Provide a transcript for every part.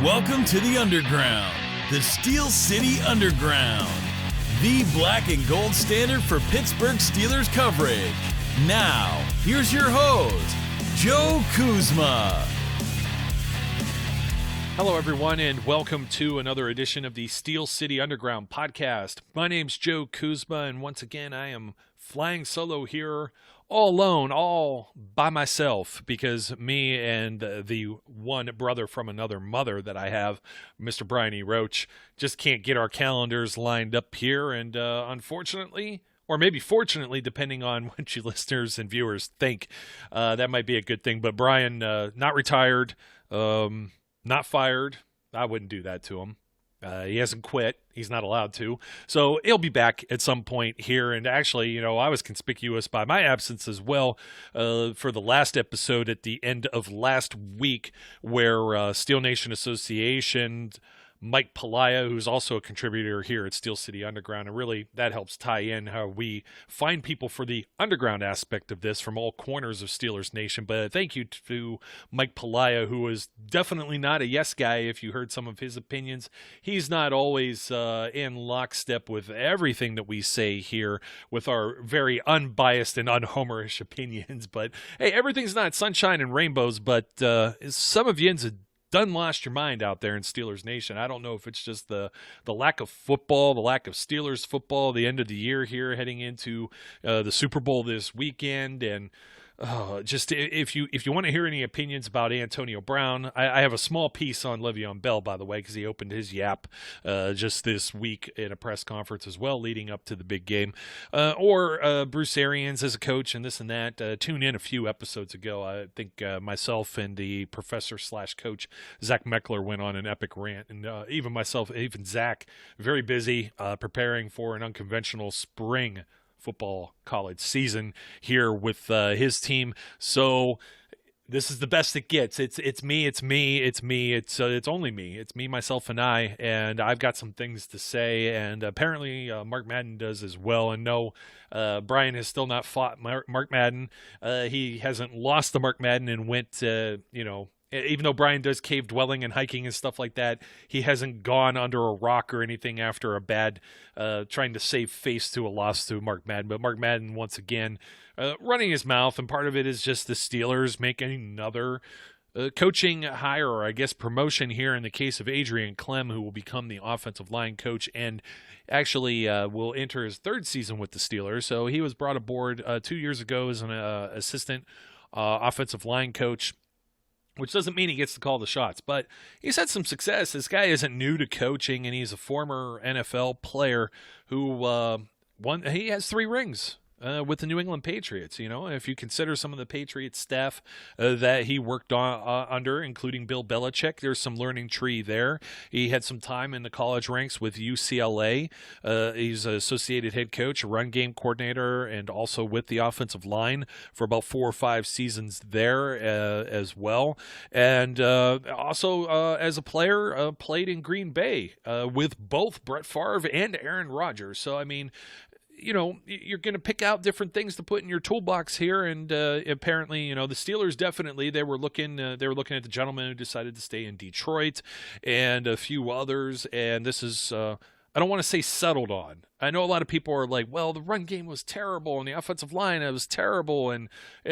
Welcome to the Underground, the Steel City Underground, the black and gold standard for Pittsburgh Steelers coverage. Now, here's your host, Joe Kuzma. Hello, everyone, and welcome to another edition of the Steel City Underground podcast. My name's Joe Kuzma, and once again, I am flying solo here all alone, all by myself, because me and the one brother from another mother that I have, Mr. Brian E. Roach, just can't get our calendars lined up here, and unfortunately, or maybe fortunately, depending on what you listeners and viewers think, that might be a good thing. But Brian, not retired, not fired. I wouldn't do that to him. He hasn't quit. He's not allowed to. So he'll be back at some point here. And actually, you know, I was conspicuous by my absence as well for the last episode at the end of last week, where Steel Nation Association Mike Pelaya, who's also a contributor here at Steel City Underground, and really that helps tie in how we find people for the underground aspect of this from all corners of Steelers Nation. But thank you to Mike Pelaya, who is definitely not a yes guy. If you heard some of his opinions, he's not always in lockstep with everything that we say here with our very unbiased and unhomerish opinions. But hey, everything's not sunshine and rainbows, but some of yinz done lost your mind out there in Steelers Nation. I don't know if it's just the lack of football, the lack of Steelers football, the end of the year here heading into the Super Bowl this weekend, and just if you want to hear any opinions about Antonio Brown, I have a small piece on Le'Veon Bell, by the way, because he opened his yap just this week in a press conference as well, leading up to the big game. Or Bruce Arians as a coach and this and that. Tune in a few episodes ago. I think myself and the professor/coach Zach Meckler went on an epic rant, and even Zach, very busy preparing for an unconventional spring football college season here with his team. So this is the best it gets. It's me, it's only me. It's me, myself, and I, and I've got some things to say, and apparently Mark Madden does as well. And no, Brian has still not fought Mark Madden. He hasn't lost to Mark Madden and went even though Brian does cave dwelling and hiking and stuff like that, he hasn't gone under a rock or anything after a bad trying to save face to a loss to Mark Madden. But Mark Madden, once again, running his mouth, and part of it is just the Steelers making another coaching hire, or I guess promotion here in the case of Adrian Clem, who will become the offensive line coach and actually will enter his third season with the Steelers. So he was brought aboard 2 years ago as an assistant offensive line coach, which doesn't mean he gets to call the shots, but he's had some success. This guy isn't new to coaching, and he's a former NFL player who he has 3 rings with the New England Patriots. You know, if you consider some of the Patriots staff that he worked on under, including Bill Belichick, there's some learning tree there. He had some time in the college ranks with UCLA. He's an associated head coach, a run game coordinator, and also with the offensive line for about 4 or 5 seasons there as well. And also as a player, played in Green Bay with both Brett Favre and Aaron Rodgers. So, I mean, you know, you're going to pick out different things to put in your toolbox here, and apparently, you know, the Steelers definitely they were looking at the gentleman who decided to stay in Detroit, and a few others, and this is I don't want to say settled on. I know a lot of people are like, well, the run game was terrible and the offensive line was terrible and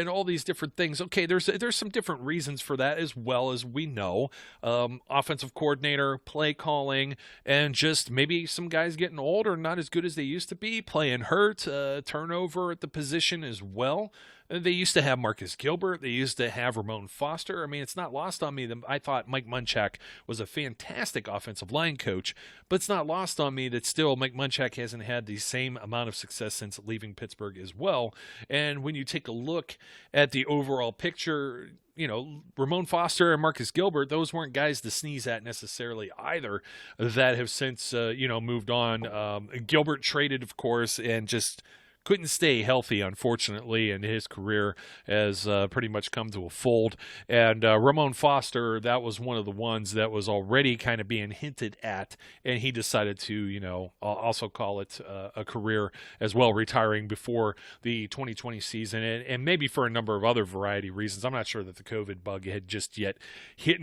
all these different things. Okay, there's some different reasons for that as well, as we know. Offensive coordinator, play calling, and just maybe some guys getting older, not as good as they used to be, playing hurt, turnover at the position as well. They used to have Marcus Gilbert. They used to have Ramon Foster. I mean, it's not lost on me that I thought Mike Munchak was a fantastic offensive line coach, but it's not lost on me that still Mike Munchak hasn't had the same amount of success since leaving Pittsburgh as well. And when you take a look at the overall picture, you know, Ramon Foster and Marcus Gilbert, those weren't guys to sneeze at necessarily either, that have since, moved on. Gilbert traded, of course, and just couldn't stay healthy, unfortunately, and his career has pretty much come to a fold. And Ramon Foster, that was one of the ones that was already kind of being hinted at, and he decided to, also call it a career as well, retiring before the 2020 season, and maybe for a number of other variety of reasons. I'm not sure that the COVID bug had just yet hit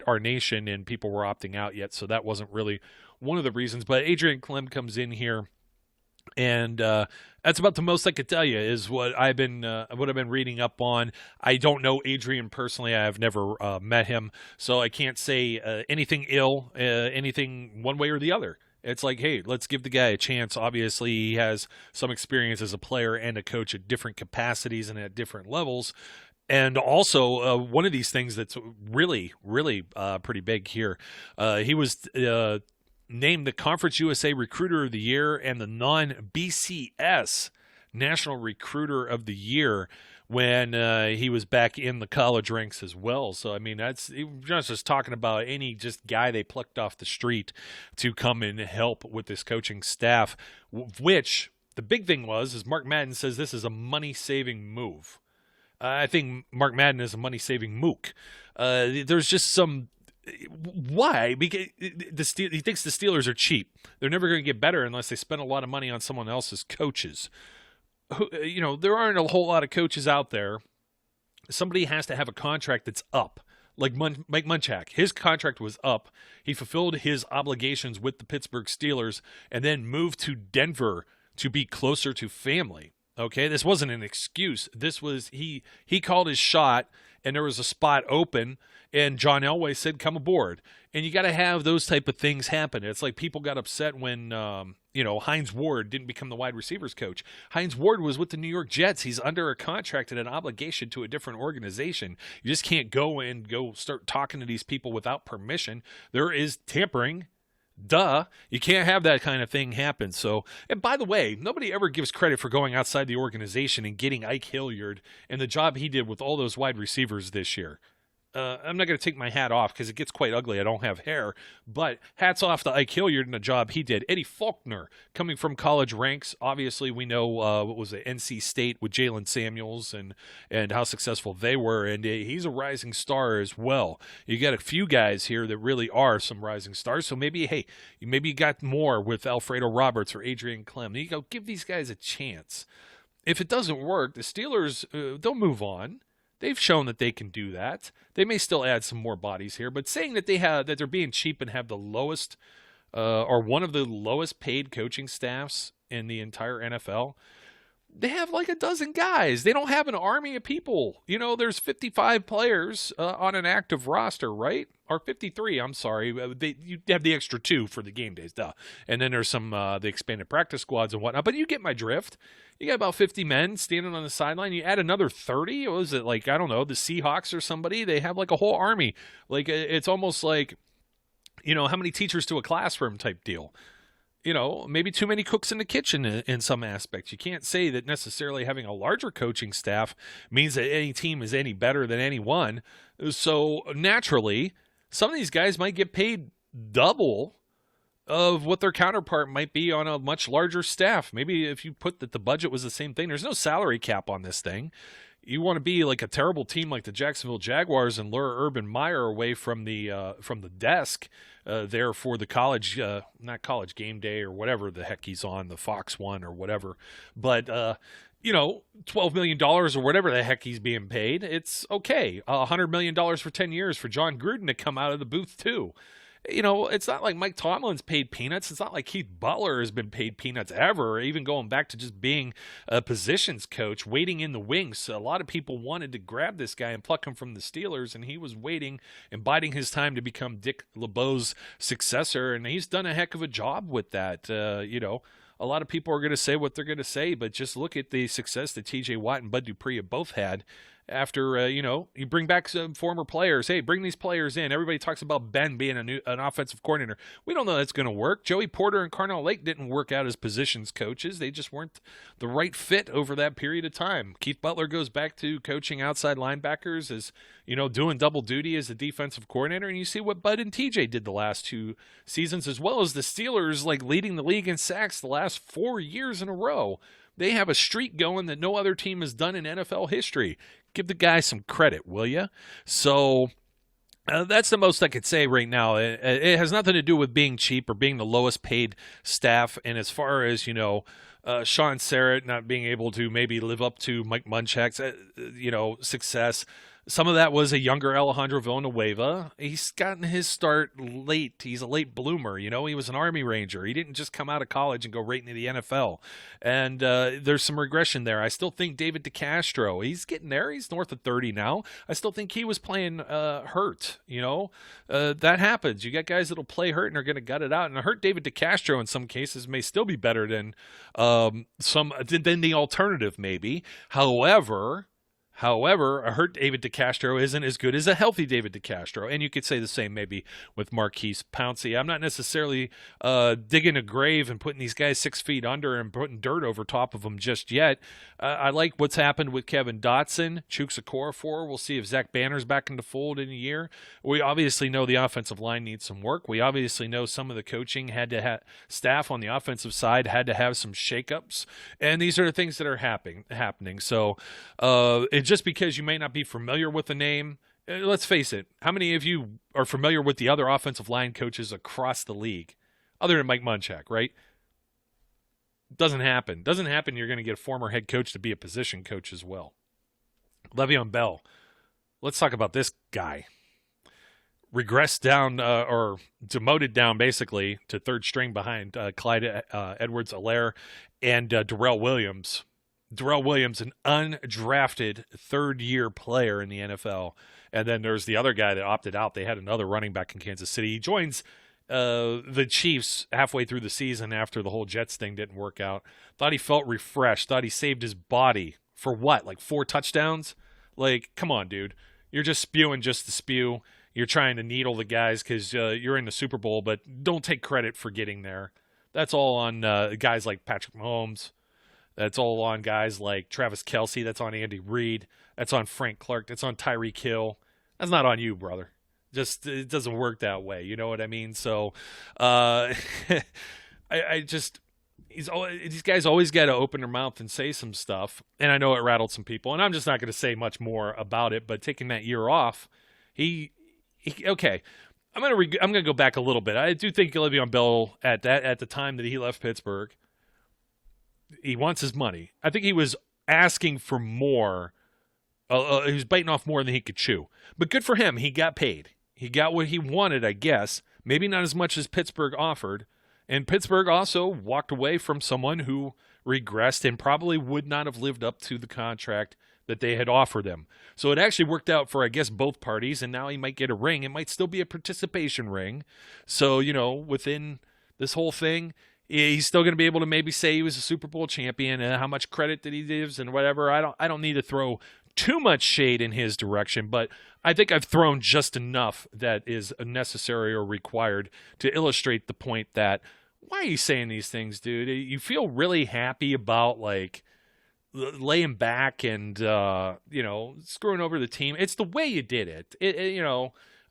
our nation, and people were opting out yet, so that wasn't really one of the reasons. But Adrian Clem comes in here. And that's about the most I could tell you is what I've been reading up on. I don't know Adrian personally. I've never met him, so I can't say anything ill, anything one way or the other. It's like, hey, let's give the guy a chance. Obviously, he has some experience as a player and a coach at different capacities and at different levels. And also, one of these things that's really, really pretty big here, he was named the Conference USA Recruiter of the Year and the non-BCS National Recruiter of the Year when he was back in the college ranks as well. So, I mean, that's just talking about any just guy they plucked off the street to come and help with this coaching staff, which the big thing is Mark Madden says this is a money-saving move. I think Mark Madden is a money-saving mook. There's just some... Why? Because he thinks the Steelers are cheap. They're never going to get better unless they spend a lot of money on someone else's coaches. There aren't a whole lot of coaches out there. Somebody has to have a contract that's up. Like Mike Munchak, his contract was up. He fulfilled his obligations with the Pittsburgh Steelers and then moved to Denver to be closer to family. Okay, this wasn't an excuse. This was he called his shot, and there was a spot open, and John Elway said, "Come aboard." And you got to have those type of things happen. It's like people got upset when Hines Ward didn't become the wide receivers coach. Hines Ward was with the New York Jets. He's under a contract and an obligation to a different organization. You just can't go start talking to these people without permission. There is tampering. Duh. You can't have that kind of thing happen. So, and by the way, nobody ever gives credit for going outside the organization and getting Ike Hilliard and the job he did with all those wide receivers this year. I'm not going to take my hat off because it gets quite ugly. I don't have hair, but hats off to Ike Hilliard and the job he did. Eddie Faulkner, coming from college ranks. Obviously, we know what was it, NC State with Jalen Samuels and how successful they were, and he's a rising star as well. You got a few guys here that really are some rising stars, so maybe you got more with Alfredo Roberts or Adrian Clem. You go give these guys a chance. If it doesn't work, the Steelers, they'll move on. They've shown that they can do that. They may still add some more bodies here, but saying that they're being cheap and have the lowest or one of the lowest paid coaching staffs in the entire NFL, they have like a dozen guys. They don't have an army of people. There's 55 players on an active roster, right? Or 53, I'm sorry. You have the extra 2 for the game days, duh. And then there's some the expanded practice squads and whatnot. But you get my drift. You got about 50 men standing on the sideline. You add another 30. What was it, like, I don't know, the Seahawks or somebody? They have like a whole army. Like, it's almost like, how many teachers to a classroom type deal. Maybe too many cooks in the kitchen in some aspects. You can't say that necessarily having a larger coaching staff means that any team is any better than any one. So naturally, some of these guys might get paid double of what their counterpart might be on a much larger staff. Maybe if you put that the budget was the same thing, there's no salary cap on this thing. You want to be like a terrible team like the Jacksonville Jaguars and lure Urban Meyer away from the desk there for the college, not college game day or whatever the heck he's on, the Fox one or whatever. But, $12 million or whatever the heck he's being paid, it's okay. $100 million for 10 years for John Gruden to come out of the booth too. It's not like Mike Tomlin's paid peanuts. It's not like Keith Butler has been paid peanuts ever, even going back to just being a positions coach, waiting in the wings. So a lot of people wanted to grab this guy and pluck him from the Steelers, and he was waiting and biding his time to become Dick LeBeau's successor, and he's done a heck of a job with that. A lot of people are going to say what they're going to say, but just look at the success that T.J. Watt and Bud Dupree have both had. after, you bring back some former players. Hey, bring these players in. Everybody talks about Ben being an offensive coordinator. We don't know that's going to work. Joey Porter and Carnell Lake didn't work out as positions coaches. They just weren't the right fit over that period of time. Keith Butler goes back to coaching outside linebackers as, doing double duty as a defensive coordinator. And you see what Bud and TJ did the last 2 seasons, as well as the Steelers, like leading the league in sacks the last 4 years in a row. They have a streak going that no other team has done in NFL history. Give the guy some credit, will you? So that's the most I could say right now. It has nothing to do with being cheap or being the lowest paid staff. And as far as, Sean Sarrett not being able to maybe live up to Mike Munchak's, success, some of that was a younger Alejandro Villanueva. He's gotten his start late. He's a late bloomer. He was an Army Ranger. He didn't just come out of college and go right into the NFL. And there's some regression there. I still think David DeCastro, he's getting there. He's north of 30 now. I still think he was playing hurt. That happens. You got guys that'll play hurt and are going to gut it out. And a hurt David DeCastro in some cases may still be better than than the alternative maybe. However, a hurt David DeCastro isn't as good as a healthy David DeCastro. And you could say the same maybe with Marquise Pouncey. I'm not necessarily digging a grave and putting these guys 6 feet under and putting dirt over top of them just yet. I like what's happened with Kevin Dotson, Chuks Okorafor. We'll see if Zach Banner's back in the fold in a year. We obviously know the offensive line needs some work. We obviously know some of the coaching had to have staff on the offensive side had to have some shakeups. And these are the things that are happening. So just because you may not be familiar with the name, let's face it, how many of you are familiar with the other offensive line coaches across the league, other than Mike Munchak, right? Doesn't happen. You're going to get a former head coach to be a position coach as well. Le'Veon Bell. Let's talk about this guy. Regressed down or demoted down basically to third string behind Clyde Edwards-Helaire and Darrell Williams. Darrell Williams, an undrafted third-year player in the NFL. And then there's the other guy that opted out. They had another running back in Kansas City. He joins the Chiefs halfway through the season after the whole Jets thing didn't work out. Thought he felt refreshed. Thought he saved his body. For what, like 4 touchdowns? Like, come on, dude. You're just spewing just to spew. You're trying to needle the guys because you're in the Super Bowl, but don't take credit for getting there. That's all on guys like Patrick Mahomes. That's all on guys like Travis Kelce. That's on Andy Reid. That's on Frank Clark. That's on Tyreek Hill. That's not on you, brother. Just it doesn't work that way. You know what I mean? So these guys always got to open their mouth and say some stuff. And I know it rattled some people. And I'm just not going to say much more about it. But taking that year off, okay. I'm gonna go back a little bit. I do think Le'Veon Bell at the time that he left Pittsburgh, he wants his money. I think he was asking for more. He was biting off more than he could chew. But good for him. He got paid. He got what he wanted, I guess. Maybe not as much as Pittsburgh offered. And Pittsburgh also walked away from someone who regressed and probably would not have lived up to the contract that they had offered him. So it actually worked out for, I guess, both parties. And now he might get a ring. It might still be a participation ring. So, within this whole thing, he's still going to be able to maybe say he was a Super Bowl champion and how much credit that he gives and whatever. I don't need to throw too much shade in his direction, but I think I've thrown just enough that is necessary or required to illustrate the point that, why are you saying these things, dude? You feel really happy about like laying back and screwing over the team. It's the way you did it.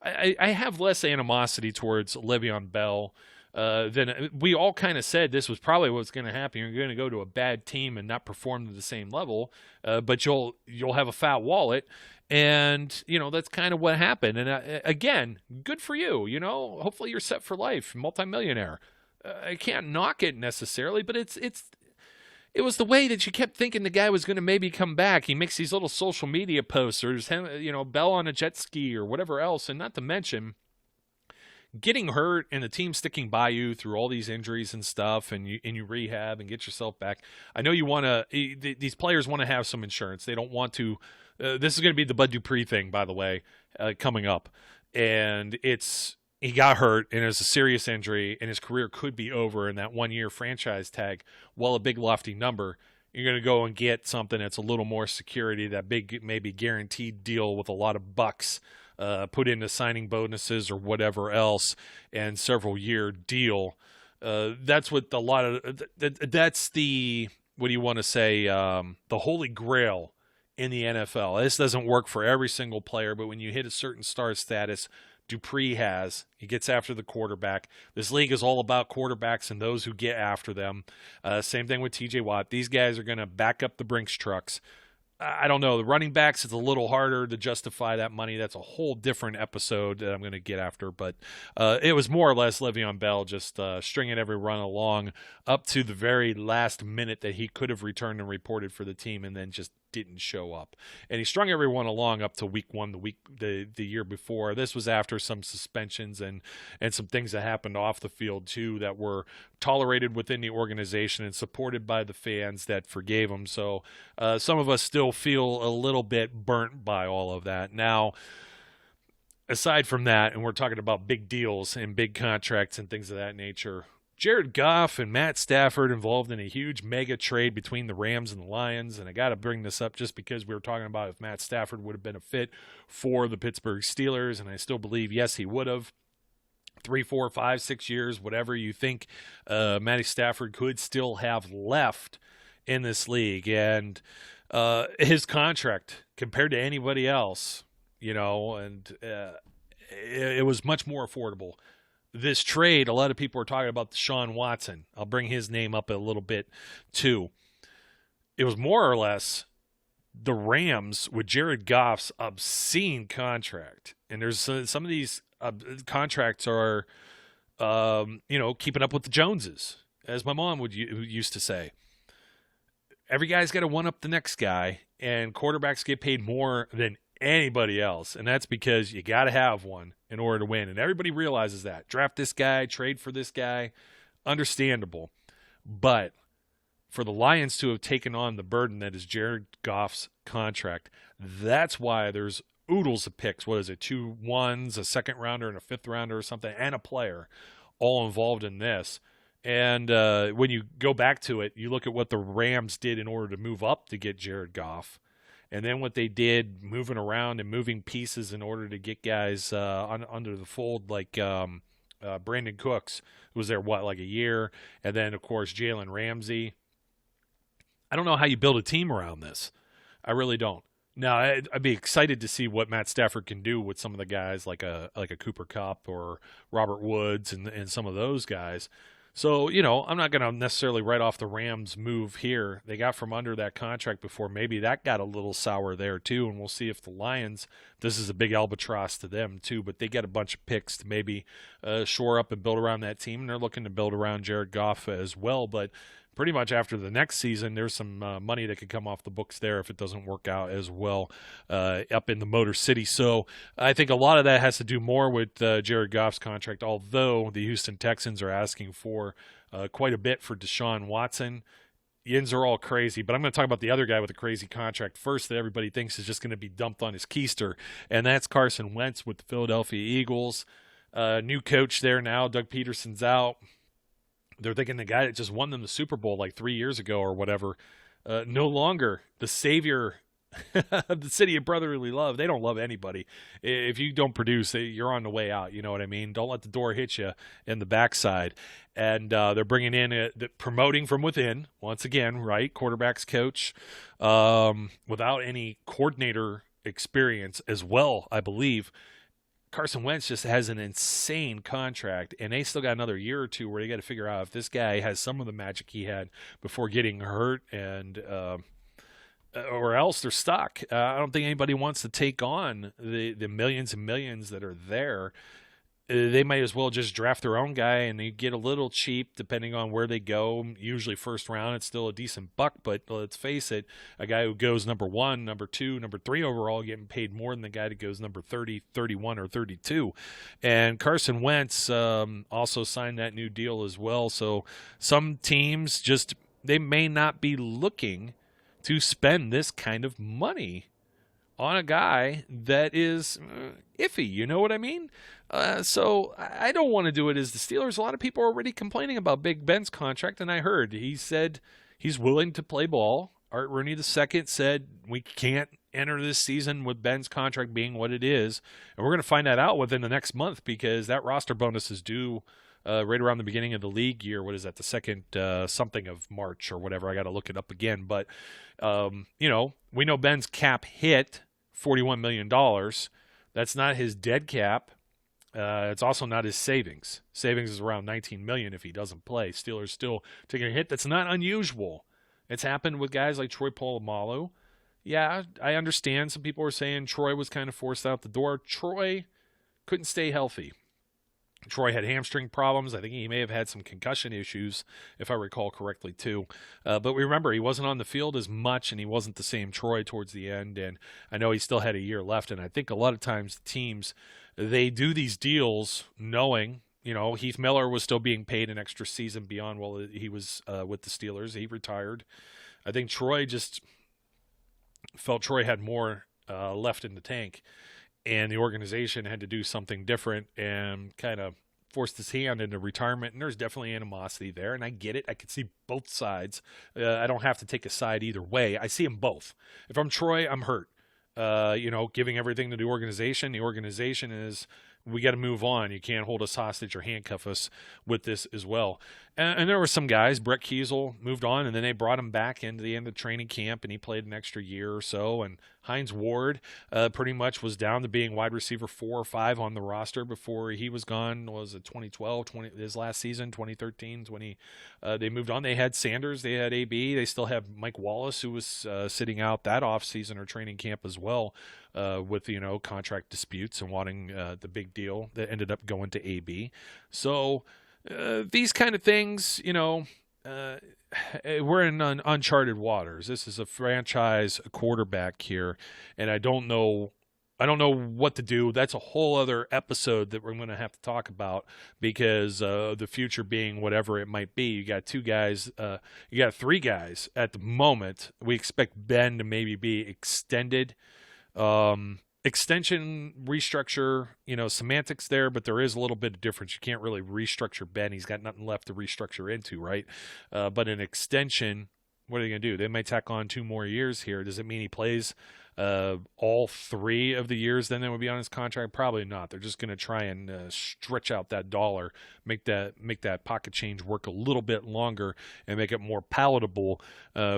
I have less animosity towards Le'Veon Bell then we all kind of said this was probably what's going to happen. You're going to go to a bad team and not perform to the same level, but you'll have a fat wallet, and that's kind of what happened. And again, good for you. Hopefully you're set for life, multimillionaire. I can't knock it necessarily, but it was the way that you kept thinking the guy was going to maybe come back. He makes these little social media posts, or Bell on a jet ski or whatever else, and not to mention getting hurt and the team sticking by you through all these injuries and stuff, and you rehab and get yourself back. I know you want to. These players want to have some insurance. They don't want to. This is going to be the Bud Dupree thing, by the way, coming up, and he got hurt and it was a serious injury, and his career could be over in that 1 year franchise tag. Well, a big lofty number. you're going to go and get something that's a little more security, that big maybe guaranteed deal with a lot of bucks put into signing bonuses or whatever else, and several-year deal. That's what a lot of that's the, what do you want to say, the holy grail in the NFL. This doesn't work for every single player, but when you hit a certain star status, Dupree has, he gets after the quarterback. This league is all about quarterbacks and those who get after them. Same thing with TJ Watt. These guys are going to back up the Brinks trucks. I don't know. The running backs, it's a little harder to justify that money. That's a whole different episode that I'm going to get after. But it was more or less Le'Veon Bell just stringing every run along up to the very last minute that he could have returned and reported for the team, and then just didn't show up. And he strung everyone along up to week one, the year before. This was after some suspensions and some things that happened off the field too that were tolerated within the organization and supported by the fans that forgave him. So some of us still feel a little bit burnt by all of that. Now, aside from that, and we're talking about big deals and big contracts and things of that nature, Jared Goff and Matt Stafford involved in a huge mega trade between the Rams and the Lions. And I got to bring this up just because we were talking about if Matt Stafford would have been a fit for the Pittsburgh Steelers. And I still believe, yes, he would have. 3, 4, 5, 6 years, whatever you think Matty Stafford could still have left in this league. And his contract compared to anybody else, and it was much more affordable. This trade, a lot of people are talking about Deshaun Watson. I'll bring his name up a little bit too. It was more or less the Rams with Jared Goff's obscene contract. And there's some of these contracts are, keeping up with the Joneses, as my mom used to say. Every guy's got to one-up the next guy, and quarterbacks get paid more than anybody else, and that's because you got to have one in order to win, and everybody realizes that. Draft this guy, trade for this guy, understandable. But for the Lions to have taken on the burden that is Jared Goff's contract, that's why there's oodles of picks. What is it, 2 1s, a second rounder and a fifth rounder or something, and a player all involved in this. And when you go back to it, you look at what the Rams did in order to move up to get Jared Goff, and then what they did moving around and moving pieces in order to get guys under the fold, like Brandon Cooks, who was there, like a year, and then, of course, Jalen Ramsey. I don't know how you build a team around this. I really don't. Now, I'd be excited to see what Matt Stafford can do with some of the guys like a Cooper Kupp or Robert Woods and some of those guys. So, I'm not going to necessarily write off the Rams' move here. They got from under that contract before. Maybe that got a little sour there, too, and we'll see if the Lions, this is a big albatross to them, too, but they got a bunch of picks to maybe shore up and build around that team, and they're looking to build around Jared Goff as well, but pretty much after the next season, there's some money that could come off the books there if it doesn't work out as well up in the Motor City. So I think a lot of that has to do more with Jared Goff's contract, although the Houston Texans are asking for quite a bit for Deshaun Watson. Yins are all crazy, but I'm going to talk about the other guy with a crazy contract first that everybody thinks is just going to be dumped on his keister, and that's Carson Wentz with the Philadelphia Eagles. New coach there now, Doug Peterson's out. They're thinking the guy that just won them the Super Bowl like 3 years ago or whatever, no longer the savior of the city of brotherly love. They don't love anybody. If you don't produce, you're on the way out. You know what I mean? Don't let the door hit you in the backside. And they're bringing in promoting from within, once again, right? Quarterbacks coach without any coordinator experience as well, I believe. Carson Wentz just has an insane contract, and they still got another year or two where they got to figure out if this guy has some of the magic he had before getting hurt, and or else they're stuck. I don't think anybody wants to take on the millions and millions that are there. They might as well just draft their own guy, and they get a little cheap depending on where they go. Usually first round, it's still a decent buck, but let's face it, a guy who goes number 1, number 2, number 3 overall getting paid more than the guy that goes number 30, 31, or 32. And Carson Wentz also signed that new deal as well. So some teams they may not be looking to spend this kind of money on a guy that is iffy, you know what I mean? So I don't want to do it as the Steelers. A lot of people are already complaining about Big Ben's contract, and I heard he said he's willing to play ball. Art Rooney II said we can't enter this season with Ben's contract being what it is, and we're going to find that out within the next month because that roster bonus is due right around the beginning of the league year. What is that, the second something of March or whatever? I got to look it up again. But, we know Ben's cap hit $41 million. That's not his dead cap. It's also not his savings. Savings is around $19 million if he doesn't play. Steelers still taking a hit. That's not unusual. It's happened with guys like Troy Polamalu. Yeah, I understand. Some people are saying Troy was kind of forced out the door. Troy couldn't stay healthy. Troy had hamstring problems. I think he may have had some concussion issues, if I recall correctly, too. But remember, he wasn't on the field as much, and he wasn't the same Troy towards the end. And I know he still had a year left. And I think a lot of times teams, they do these deals knowing, Heath Miller was still being paid an extra season beyond while he was with the Steelers. He retired. I think Troy just felt Troy had more left in the tank, and the organization had to do something different and kind of forced his hand into retirement. And there's definitely animosity there, and I get it. I can see both sides. I don't have to take a side either way. I see them both. If I'm Troy, I'm hurt. Giving everything to the organization. The organization is, we got to move on. You can't hold us hostage or handcuff us with this as well. And there were some guys, Brett Kiesel moved on, and then they brought him back into the end of training camp, and he played an extra year or so. And Hines Ward pretty much was down to being wide receiver 4 or 5 on the roster before he was gone. Was it 2012, his last season, 2013, when they moved on. They had Sanders, they had AB, they still have Mike Wallace, who was sitting out that offseason or training camp as well with, contract disputes and wanting the big deal that ended up going to AB. So these kind of things, we're in uncharted waters. This is a franchise quarterback here, and I don't know what to do. That's a whole other episode that we're going to have to talk about because the future being whatever it might be. You got 3 guys at the moment. We expect Ben to maybe be extended. Extension, restructure, semantics there, but there is a little bit of difference. You can't really restructure Ben. He's got nothing left to restructure into, right? But an extension, what are they going to do? They might tack on 2 more years here. Does it mean he plays all 3 of the years then that would be on his contract? Probably not. They're just going to try and stretch out that dollar, make that pocket change work a little bit longer and make it more palatable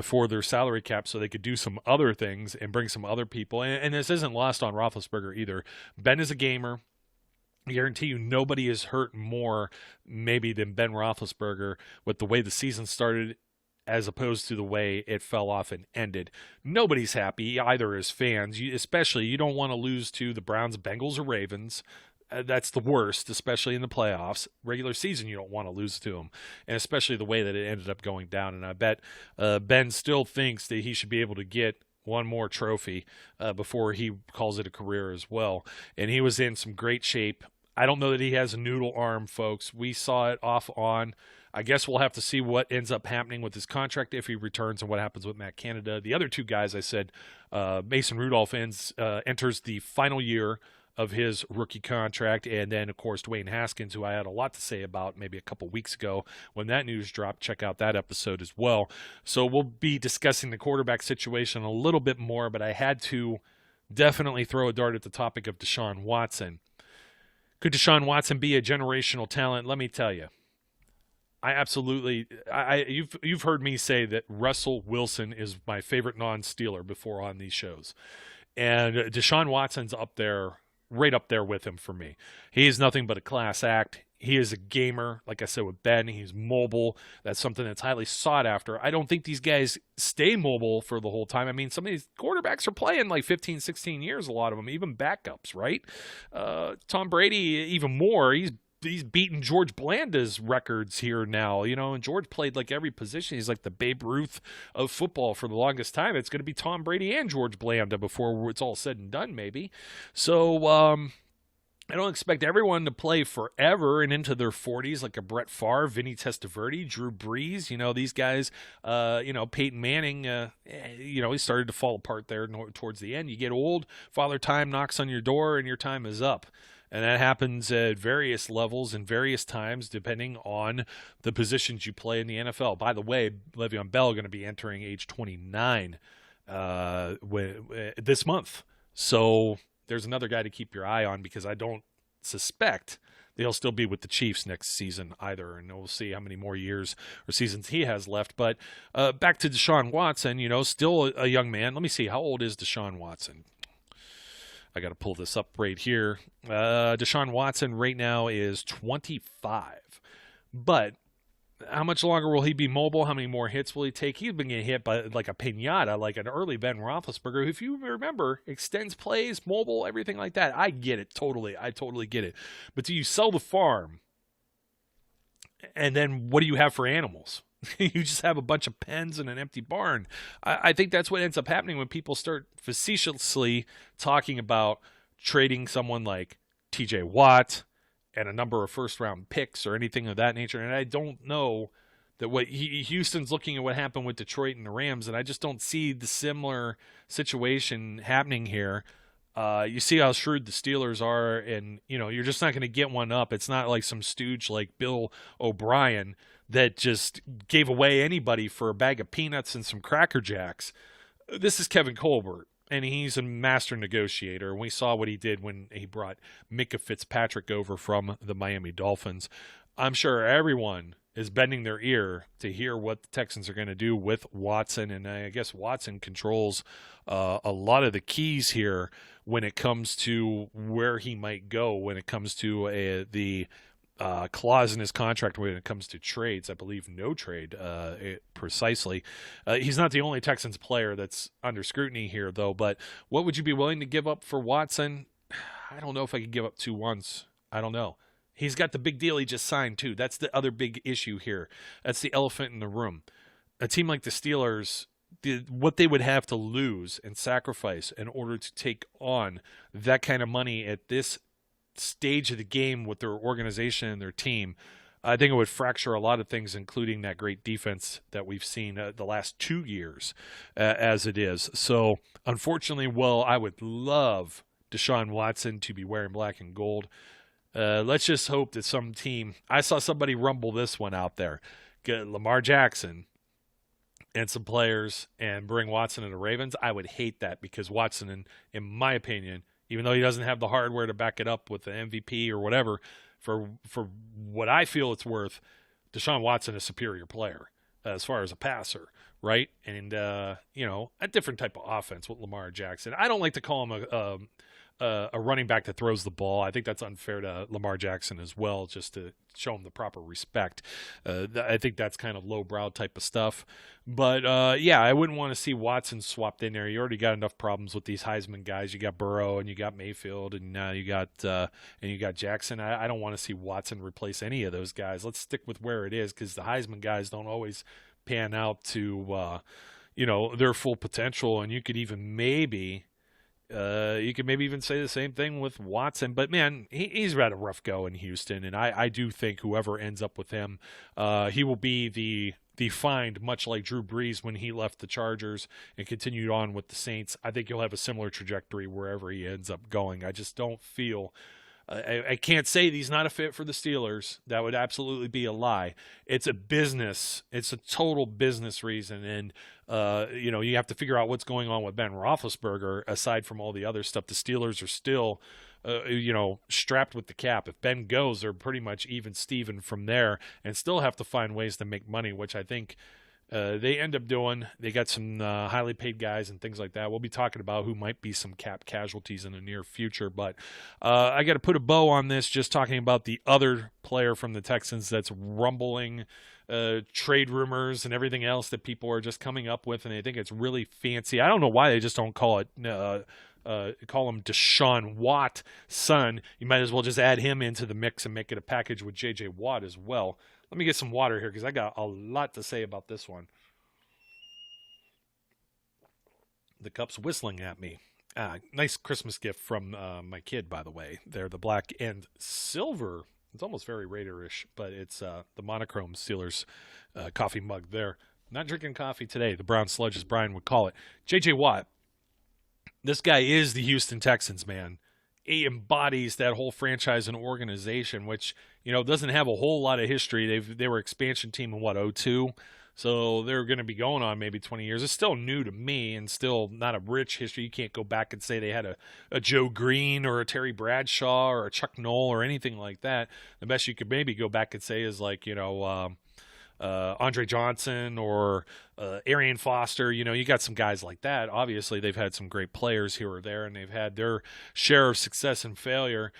for their salary cap so they could do some other things and bring some other people. And this isn't lost on Roethlisberger either. Ben is a gamer. I guarantee you nobody is hurt more maybe than Ben Roethlisberger with the way the season started as opposed to the way it fell off and ended. Nobody's happy, either as fans. Especially, you don't want to lose to the Browns, Bengals, or Ravens. That's the worst, especially in the playoffs. Regular season, you don't want to lose to them, and especially the way that it ended up going down. And I bet Ben still thinks that he should be able to get one more trophy before he calls it a career as well. And he was in some great shape. I don't know that he has a noodle arm, folks. We saw it off on. I guess we'll have to see what ends up happening with his contract if he returns and what happens with Matt Canada. The other 2 guys I said, Mason Rudolph enters the final year of his rookie contract. And then, of course, Dwayne Haskins, who I had a lot to say about maybe a couple weeks ago when that news dropped. Check out that episode as well. So we'll be discussing the quarterback situation a little bit more, but I had to definitely throw a dart at the topic of Deshaun Watson. Could Deshaun Watson be a generational talent? Let me tell you. You've heard me say that Russell Wilson is my favorite non-Steeler before on these shows. And Deshaun Watson's right up there with him for me. He is nothing but a class act. He is a gamer, like I said with Ben. He's mobile. That's something that's highly sought after. I don't think these guys stay mobile for the whole time. I mean, some of these quarterbacks are playing like 15, 16 years, a lot of them, even backups, right? Tom Brady, even more. He's beaten George Blanda's records here now, and George played like every position. He's like the Babe Ruth of football for the longest time. It's going to be Tom Brady and George Blanda before it's all said and done, maybe. So I don't expect everyone to play forever and into their 40s like a Brett Favre, Vinny Testaverde, Drew Brees. These guys, Peyton Manning, he started to fall apart there towards the end. You get old, Father Time knocks on your door, and your time is up. And that happens at various levels and various times depending on the positions you play in the NFL. By the way, Le'Veon Bell going to be entering age 29 this month. So there's another guy to keep your eye on, because I don't suspect they'll still be with the Chiefs next season either, and we'll see how many more years or seasons he has left. But back to Deshaun Watson, still a young man. Let me see, how old is Deshaun Watson? I got to pull this up right here. Deshaun Watson right now is 25. But how much longer will he be mobile? How many more hits will he take? He's been getting hit by like a piñata, like an early Ben Roethlisberger, who, if you remember, extends plays, mobile, everything like that. I get it totally. I totally get it. But do you sell the farm? And then what do you have for animals? You just have a bunch of pens and an empty barn. I think that's what ends up happening when people start facetiously talking about trading someone like TJ Watt and a number of first-round picks or anything of that nature. And I don't know that Houston's looking at what happened with Detroit and the Rams, and I just don't see the similar situation happening here. You see how shrewd the Steelers are, and you're just not going to get one up. It's not like some stooge like Bill O'Brien that just gave away anybody for a bag of peanuts and some Cracker Jacks. This is Kevin Colbert, and he's a master negotiator. We saw what he did when he brought Micah Fitzpatrick over from the Miami Dolphins. I'm sure everyone is bending their ear to hear what the Texans are going to do with Watson, and I guess Watson controls a lot of the keys here when it comes to where he might go, when it comes to the clause in his contract when it comes to trades. I believe no trade, precisely. He's not the only Texans player that's under scrutiny here, though. But what would you be willing to give up for Watson? I don't know if I could give up 2 ones. I don't know. He's got the big deal he just signed, too. That's the other big issue here. That's the elephant in the room. A team like the Steelers, what they would have to lose and sacrifice in order to take on that kind of money at this stage of the game with their organization and their team, I think it would fracture a lot of things, including that great defense that we've seen the last 2 years as it is. So, unfortunately, I would love Deshaun Watson to be wearing black and gold. Let's just hope that some team, I saw somebody rumble this one out there, get Lamar Jackson and some players and bring Watson to the Ravens. I would hate that, because Watson, in my opinion, even though he doesn't have the hardware to back it up with the MVP or whatever, for what I feel it's worth, Deshaun Watson is a superior player as far as a passer, right? And, a different type of offense with Lamar Jackson. I don't like to call him a running back that throws the ball. I think that's unfair to Lamar Jackson as well, just to show him the proper respect. I think that's kind of lowbrow type of stuff. But, I wouldn't want to see Watson swapped in there. You already got enough problems with these Heisman guys. You got Burrow and you got Mayfield, and now you got Jackson. I don't want to see Watson replace any of those guys. Let's stick with where it is, because the Heisman guys don't always pan out to their full potential, and you could maybe even say the same thing with Watson. But, man, he's had a rough go in Houston, and I do think whoever ends up with him, he will be the find, much like Drew Brees when he left the Chargers and continued on with the Saints. I think he'll have a similar trajectory wherever he ends up going. I just don't feel I can't say he's not a fit for the Steelers. That would absolutely be a lie. It's a business. It's a total business reason. And, you have to figure out what's going on with Ben Roethlisberger aside from all the other stuff. The Steelers are still, strapped with the cap. If Ben goes, they're pretty much even Steven from there and still have to find ways to make money, which I think they end up doing. They got some highly paid guys and things like that. We'll be talking about who might be some cap casualties in the near future. But I got to put a bow on this just talking about the other player from the Texans that's rumbling trade rumors and everything else that people are just coming up with, and they think it's really fancy. I don't know why they just don't call it call him Deshaun Watson. You might as well just add him into the mix and make it a package with J.J. Watt as well. Let me get some water here because I got a lot to say about this one. The cup's whistling at me. Nice Christmas gift from my kid, by the way. They're the black and silver. It's almost very Raider-ish, but it's the monochrome Steelers coffee mug there. Not drinking coffee today. The brown sludge, as Brian would call it. J.J. Watt. This guy is the Houston Texans, man. embodies that whole franchise and organization, which, doesn't have a whole lot of history. They were expansion team in '02. So they're going to be going on maybe 20 years. It's still new to me and still not a rich history. You can't go back and say they had a Joe Green or a Terry Bradshaw or a Chuck Noll or anything like that. The best you could maybe go back and say is like, Andre Johnson or Arian Foster. You got some guys like that. Obviously, they've had some great players here or there, and they've had their share of success and failure.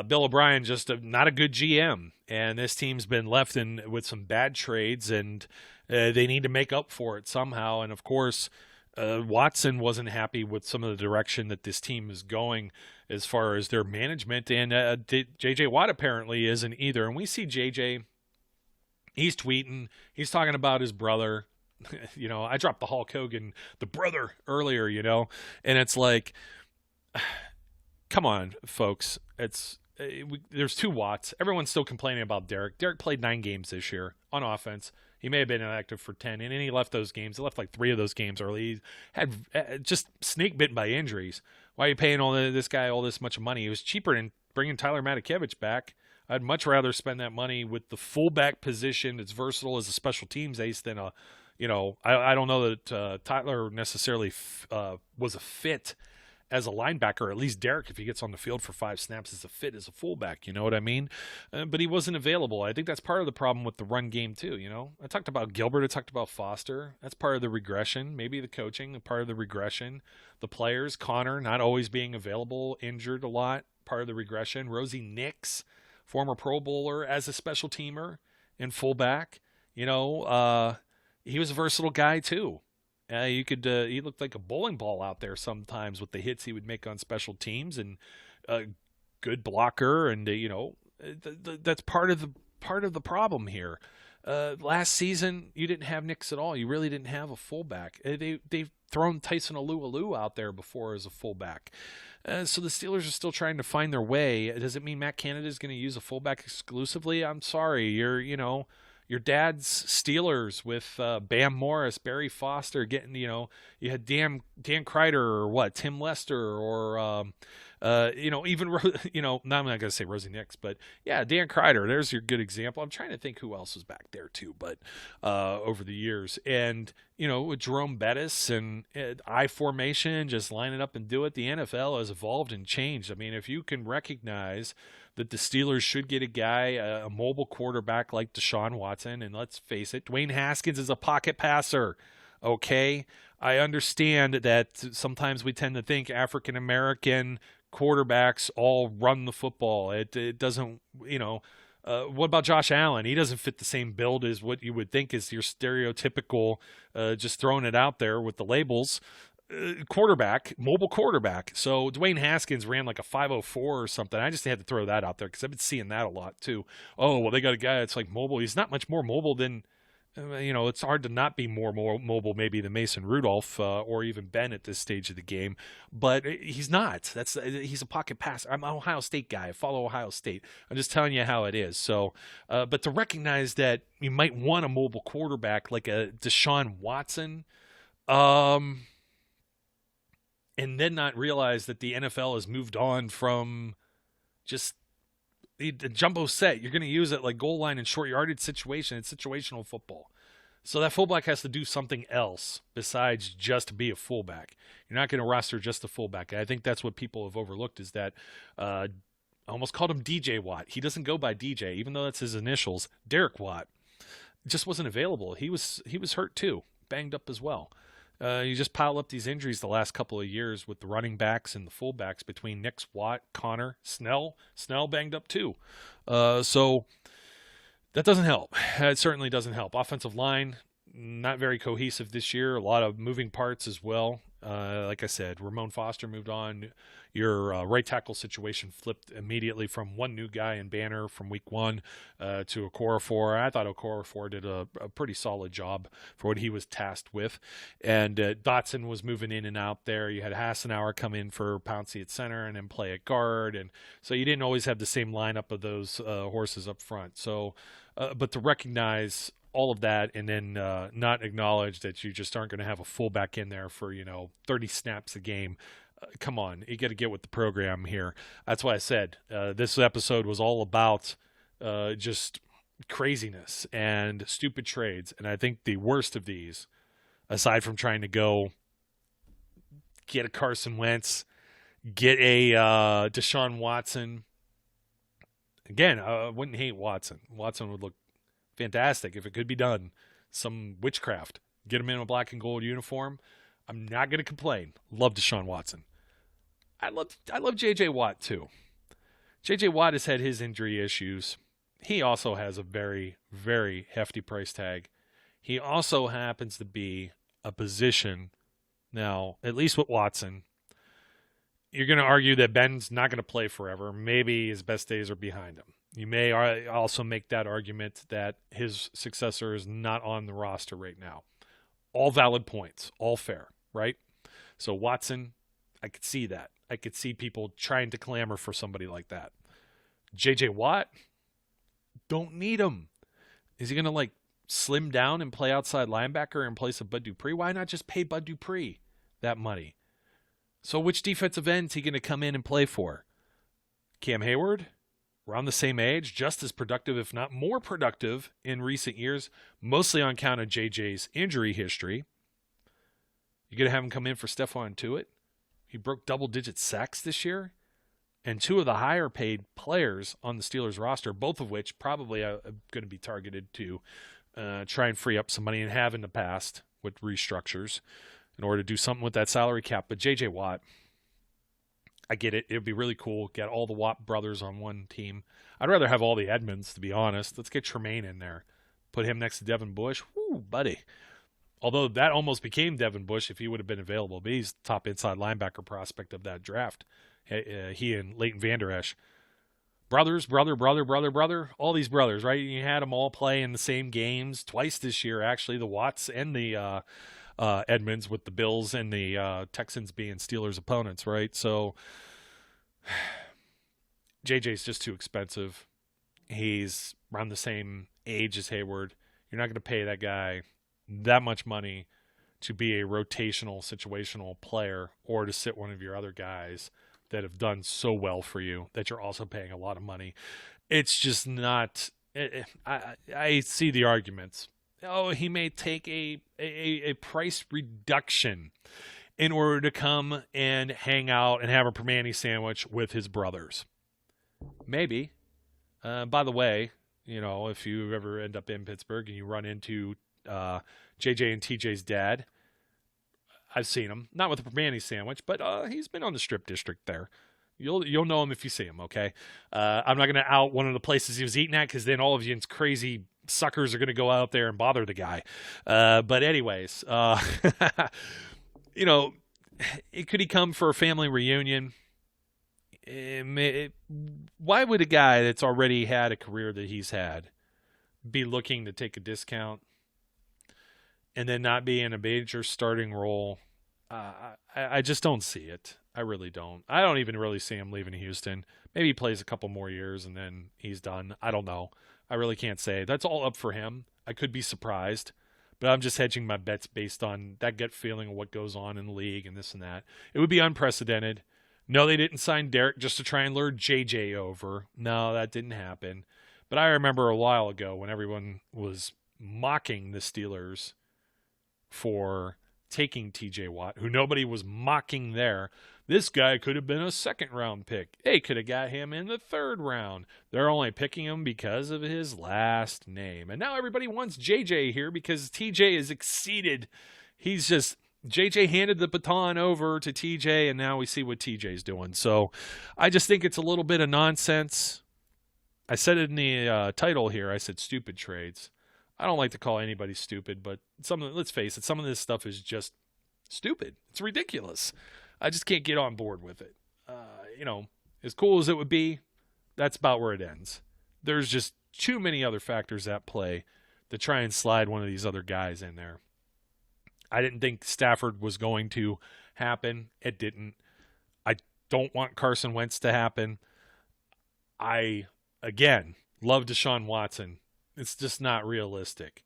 Bill O'Brien just not a good GM, and this team's been left with some bad trades, and they need to make up for it somehow. And of course, Watson wasn't happy with some of the direction that this team is going as far as their management, and J.J. Watt apparently isn't either. And we see J.J., he's tweeting, he's talking about his brother. I dropped the Hulk Hogan, the brother, earlier, and it's like, come on, folks. There's 2 Watts. Everyone's still complaining about Derek. Derek played 9 games this year on offense. He may have been inactive for 10, and then he left those games. He left like 3 of those games early. He had just snake bitten by injuries. Why are you paying this guy all this much money? It was cheaper than bringing Tyler Matakevich back. I'd much rather spend that money with the fullback position that's versatile as a special teams ace than I don't know that Tyler necessarily was a fit as a linebacker. At least Derek, if he gets on the field for 5 snaps, is a fit as a fullback. You know what I mean? But he wasn't available. I think that's part of the problem with the run game too. I talked about Gilbert. I talked about Foster. That's part of the regression. Maybe the coaching, part of the regression. The players, Connor not always being available, injured a lot, part of the regression. Rosie Nix, former Pro Bowler as a special teamer and fullback. He was a versatile guy too. He looked like a bowling ball out there sometimes with the hits he would make on special teams, and a good blocker. And that's part of the problem here. Last season, you didn't have Nix at all. You really didn't have a fullback. They've thrown Tyson Alualu out there before as a fullback. So the Steelers are still trying to find their way. Does it mean Matt Canada is going to use a fullback exclusively? I'm sorry. Your dad's Steelers with Bam Morris, Barry Foster getting, you had Dan Kreider or Tim Lester or, even, now I'm not going to say Rosie Nix, but yeah, Dan Kreider, there's your good example. I'm trying to think who else was back there too, but over the years. And, with Jerome Bettis and I formation, just line it up and do it. The NFL has evolved and changed. I mean, if you can recognize that the Steelers should get a guy, a mobile quarterback like Deshaun Watson, and let's face it, Dwayne Haskins is a pocket passer, okay? I understand that sometimes we tend to think African-American quarterbacks all run the football. It doesn't, what about Josh Allen? He doesn't fit the same build as what you would think is your stereotypical, just throwing it out there with the labels, quarterback, mobile quarterback. So Dwayne Haskins ran like a 5.04 or something. I just had to throw that out there because I've been seeing that a lot too. Oh, well, they got a guy that's like mobile. He's not much more mobile than, it's hard to not be more mobile maybe than Mason Rudolph or even Ben at this stage of the game, but he's not. He's a pocket passer. I'm an Ohio State guy. I follow Ohio State. I'm just telling you how it is. So, but to recognize that you might want a mobile quarterback like a Deshaun Watson, and then not realize that the NFL has moved on from just the jumbo set. You're going to use it like goal line and short yardage situation. It's situational football. So that fullback has to do something else besides just be a fullback. You're not going to roster just a fullback. And I think that's what people have overlooked is that I almost called him DJ Watt. He doesn't go by DJ, even though that's his initials. Derek Watt just wasn't available. He was hurt too, banged up as well. You just pile up these injuries the last couple of years with the running backs and the fullbacks between Nix, Watt, Connor, Snell. Snell banged up too. So that doesn't help. It certainly doesn't help. Offensive line, not very cohesive this year. A lot of moving parts as well. Like I said, Ramon Foster moved on. Your right tackle situation flipped immediately from one new guy in Banner from week 1 to Okorafor. I thought Okorafor did a pretty solid job for what he was tasked with. And Dotson was moving in and out there. You had Hassenauer come in for Pouncey at center and then play at guard. And so you didn't always have the same lineup of those horses up front. So, but to recognize all of that and then not acknowledge that you just aren't going to have a fullback in there for, 30 snaps a game. come on, you got to get with the program here. That's why I said this episode was all about just craziness and stupid trades. And I think the worst of these, aside from trying to go get a Carson Wentz, get a Deshaun Watson. Again, I wouldn't hate Watson. Watson would look fantastic if it could be done. Some witchcraft. Get him in a black and gold uniform. I'm not going to complain. Love Deshaun Watson. I love J.J. Watt too. J.J. Watt has had his injury issues. He also has a very, very hefty price tag. He also happens to be a position, now, at least with Watson, you're going to argue that Ben's not going to play forever. Maybe his best days are behind him. You may also make that argument that his successor is not on the roster right now. All valid points, all fair, right? So Watson, I could see that. I could see people trying to clamor for somebody like that. J.J. Watt, don't need him. Is he going to slim down and play outside linebacker in place of Bud Dupree? Why not just pay Bud Dupree that money? So which defensive end is he going to come in and play for? Cam Hayward? Around the same age, just as productive, if not more productive in recent years, mostly on account of JJ's injury history. You're going to have him come in for Stephon Tuitt? He broke double-digit sacks this year. And two of the higher-paid players on the Steelers roster, both of which probably are going to be targeted to try and free up some money and have in the past with restructures in order to do something with that salary cap. But J.J. Watt, I get it. It would be really cool. Get all the Watt brothers on one team. I'd rather have all the Edmonds, to be honest. Let's get Tremaine in there. Put him next to Devin Bush. Woo, buddy. Although that almost became Devin Bush if he would have been available. But he's the top inside linebacker prospect of that draft. He and Leighton Vander Esch. Brothers, brother. All these brothers, right? You had them all play in the same games twice this year, actually. The Watts and the Edmonds, with the Bills and the Texans being Steelers' opponents, right? So JJ's just too expensive. He's around the same age as Hayward. You're not going to pay that guy that much money to be a rotational, situational player or to sit one of your other guys that have done so well for you that you're also paying a lot of money. It's just not I see the arguments. Oh, he may take a price reduction in order to come and hang out and have a Permani sandwich with his brothers. Maybe. By the way, if you ever end up in Pittsburgh and you run into JJ and TJ's dad, I've seen him, not with a Permani sandwich, but he's been on the strip district there. You'll know him if you see him, okay? I'm not going to out one of the places he was eating at because then all of you crazy suckers are going to go out there and bother the guy. But anyways, could he come for a family reunion? Why would a guy that's already had a career that he's had be looking to take a discount and then not be in a major starting role? I just don't see it. I really don't. I don't even really see him leaving Houston. Maybe he plays a couple more years and then he's done. I don't know. I really can't say. That's all up for him. I could be surprised, but I'm just hedging my bets based on that gut feeling of what goes on in the league and this and that. It would be unprecedented. No, they didn't sign Derek just to try and lure JJ over. No, that didn't happen. But I remember a while ago when everyone was mocking the Steelers for taking TJ Watt, who nobody was mocking there. This guy could have been a second-round pick. They could have got him in the third round. They're only picking him because of his last name. And now everybody wants JJ here because TJ is exceeded. JJ handed the baton over to TJ, and now we see what TJ's doing. So I just think it's a little bit of nonsense. I said it in the title here. I said stupid trades. I don't like to call anybody stupid, but let's face it, some of this stuff is just stupid. It's ridiculous. I just can't get on board with it. As cool as it would be, that's about where it ends. There's just too many other factors at play to try and slide one of these other guys in there. I didn't think Stafford was going to happen. It didn't. I don't want Carson Wentz to happen. I, again, love Deshaun Watson. It's just not realistic.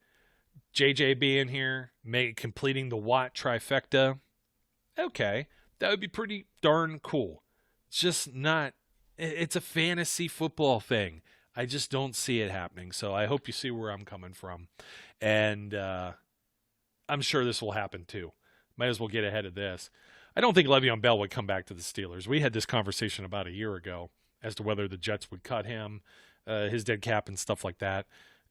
JJ being here, completing the Watt trifecta, okay. That would be pretty darn cool. It's just not, it's a fantasy football thing. I just don't see it happening. So I hope you see where I'm coming from. And I'm sure this will happen too. Might as well get ahead of this. I don't think Le'Veon Bell would come back to the Steelers. We had this conversation about a year ago as to whether the Jets would cut him, his dead cap and stuff like that.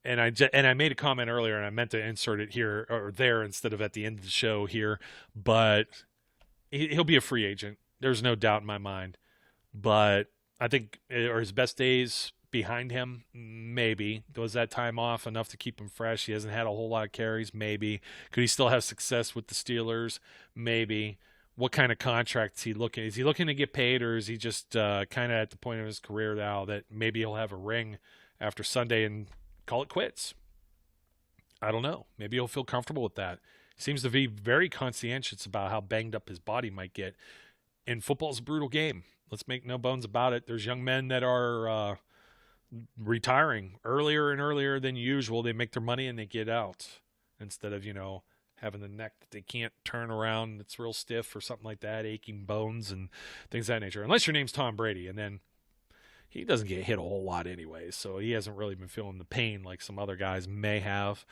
And I made a comment earlier, and I meant to insert it here or there instead of at the end of the show here. But he'll be a free agent. There's no doubt in my mind. But I think, are his best days behind him? Maybe. Was that time off enough to keep him fresh? He hasn't had a whole lot of carries? Maybe. Could he still have success with the Steelers? Maybe. What kind of contract is he looking? Is he looking to get paid, or is he just kind of at the point of his career now that maybe he'll have a ring after Sunday and call it quits? I don't know. Maybe he'll feel comfortable with that. He seems to be very conscientious about how banged up his body might get. And football's a brutal game. Let's make no bones about it. There's young men that are retiring earlier and earlier than usual. They make their money and they get out instead of, having the neck that they can't turn around. It's real stiff or something like that, aching bones and things of that nature. Unless your name's Tom Brady, and then he doesn't get hit a whole lot anyway, so he hasn't really been feeling the pain like some other guys may have.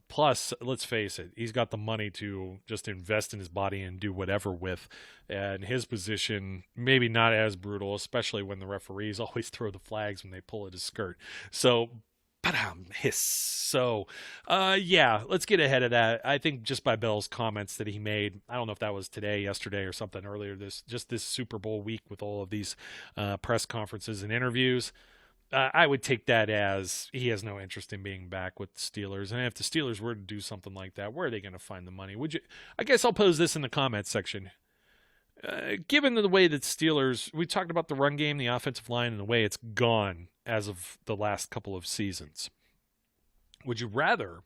Plus, let's face it, he's got the money to just invest in his body and do whatever with. And his position, maybe not as brutal, especially when the referees always throw the flags when they pull at his skirt. So, hiss. So, yeah, let's get ahead of that. I think just by Bell's comments that he made, I don't know if that was today, yesterday, or something earlier, this Super Bowl week with all of these press conferences and interviews, I would take that as he has no interest in being back with the Steelers. And if the Steelers were to do something like that, where are they going to find the money? I guess I'll pose this in the comments section. Given the way that Steelers, we talked about the run game, the offensive line, and the way it's gone as of the last couple of seasons, would you rather,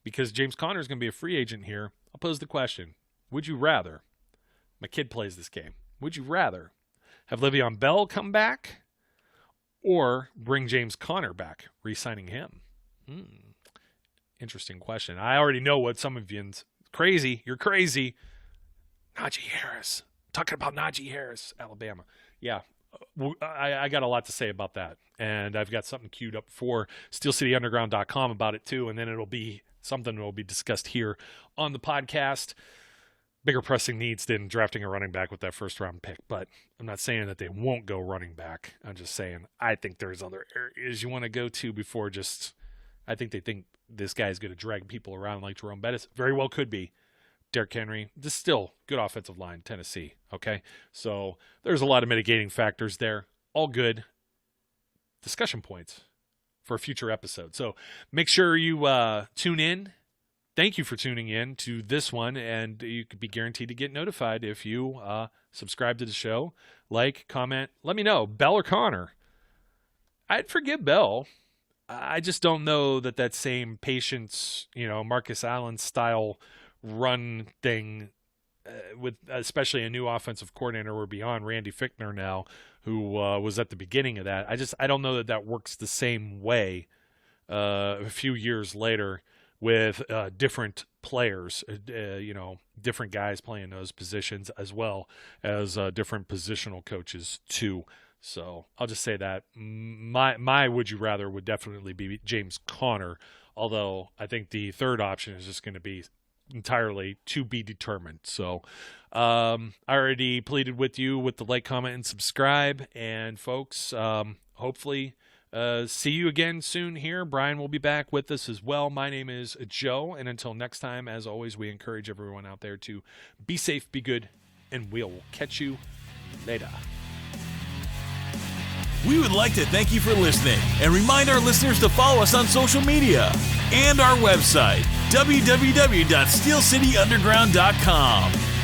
because James Conner is going to be a free agent here, I'll pose the question, would you rather, my kid plays this game, would you rather have Le'Veon Bell come back or bring James Conner back, re-signing him? Interesting question. I already know what some of you, crazy, you're crazy. Najee Harris. Talking about Najee Harris, Alabama. Yeah, I got a lot to say about that. And I've got something queued up for SteelCityUnderground.com about it too. And then it'll be something that will be discussed here on the podcast. Bigger pressing needs than drafting a running back with that first round pick. But I'm not saying that they won't go running back. I'm just saying I think there's other areas you want to go to before just, I think they think this guy's going to drag people around like Jerome Bettis. Very well could be. Derrick Henry, this is still good offensive line, Tennessee, okay? So there's a lot of mitigating factors there. All good discussion points for a future episode. So make sure you tune in. Thank you for tuning in to this one, and you could be guaranteed to get notified if you subscribe to the show, like, comment, let me know, Bell or Connor. I'd forgive Bell. I just don't know that same patience, Marcus Allen style run thing with especially a new offensive coordinator. We're beyond Randy Fichtner now, who was at the beginning of that. I don't know that works the same way a few years later with different players, different guys playing those positions as well as different positional coaches too. So I'll just say that my would you rather would definitely be James Conner, although I think the third option is just going to be entirely to be determined. So I already pleaded with you with the like, comment, and subscribe. And folks, hopefully see you again soon here. Brian will be back with us as well. My name is Joe, and until next time, as always, we encourage everyone out there to be safe, be good, and we'll catch you later. We would like to thank you for listening and remind our listeners to follow us on social media and our website, www.steelcityunderground.com.